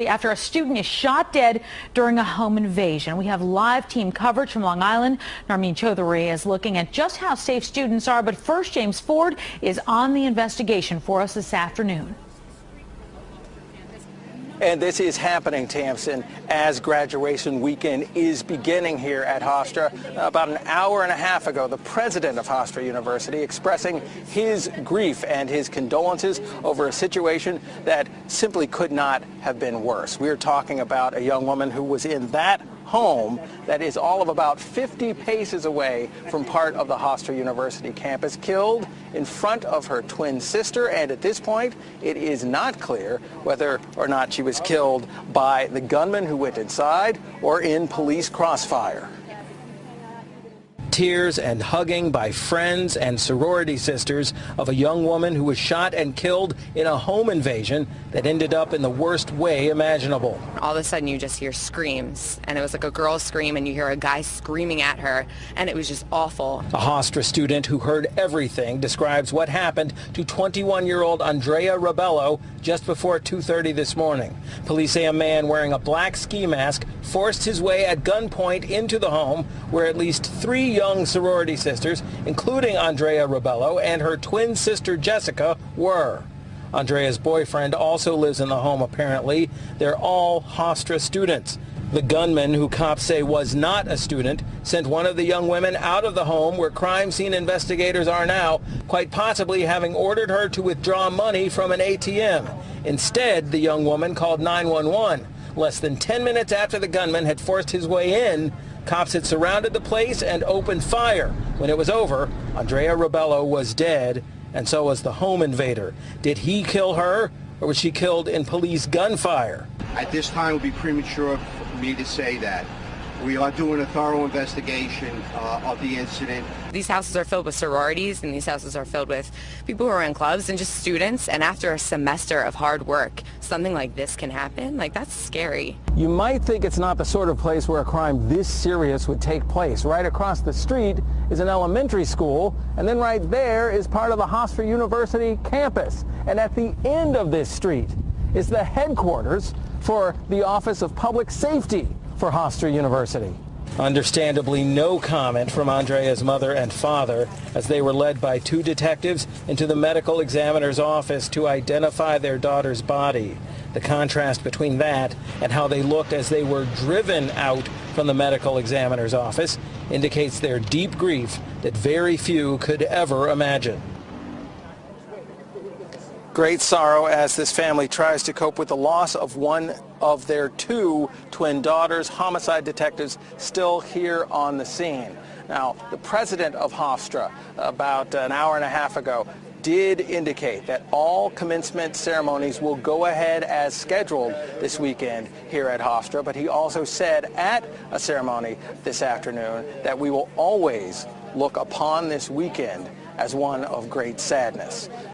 After a student is shot dead during a home invasion. We have live team coverage from Long Island. Narmeen Chaudhary is looking at just how safe students are. But first, James Ford is on the investigation for us this afternoon. And this is happening, Tamsin, as graduation weekend is beginning here at Hofstra. About an hour and a half ago, the president of Hofstra University expressing his grief and his condolences over a situation that simply could not have been worse. We're talking about a young woman who was in that home that is all of about 50 paces away from part of the Hofstra University campus, killed in front of her twin sister. And at this point, it is not clear whether or not she was killed by the gunman who went inside or in police crossfire. Tears and hugging by friends and sorority sisters of a young woman who was shot and killed in a home invasion that ended up in the worst way imaginable. All of a sudden you just hear screams, and it was like a girl scream, and you hear a guy screaming at her, and it was just awful. A Hofstra student who heard everything describes what happened to 21-year-old Andrea Rebello just before 2:30 this morning. Police say a man wearing a black ski mask forced his way at gunpoint into the home where at least 3 young sorority sisters, including Andrea Rebello and her twin sister Jessica, were. Andrea's boyfriend also lives in the home, apparently. They're all Hofstra students. The gunman, who cops say was not a student, sent one of the young women out of the home where crime scene investigators are now, quite possibly having ordered her to withdraw money from an ATM. Instead, the young woman called 911. Less than 10 minutes after the gunman had forced his way in, cops had surrounded the place and opened fire. When it was over, Andrea Rebello was dead, and so was the home invader. Did he kill her, or was she killed in police gunfire? At this time, it would be premature for me to say that. We are doing a thorough investigation of the incident. These houses are filled with sororities, and these houses are filled with people who are in clubs and just students. And after a semester of hard work, something like this can happen. Like, that's scary. You might think it's not the sort of place where a crime this serious would take place. Right across the street is an elementary school, and then right there is part of the Hofstra University campus. And at the end of this street is the headquarters for the Office of Public Safety for Hofstra University. Understandably, no comment from Andrea's mother and father as they were led by 2 detectives into the medical examiner's office to identify their daughter's body. The contrast between that and how they looked as they were driven out from the medical examiner's office indicates their deep grief that very few could ever imagine. Great sorrow as this family tries to cope with the loss of one of their 2 twin daughters. Homicide detectives still here on the scene. Now, the president of Hofstra, about an hour and a half ago, did indicate that all commencement ceremonies will go ahead as scheduled this weekend here at Hofstra, but he also said at a ceremony this afternoon that we will always look upon this weekend as one of great sadness.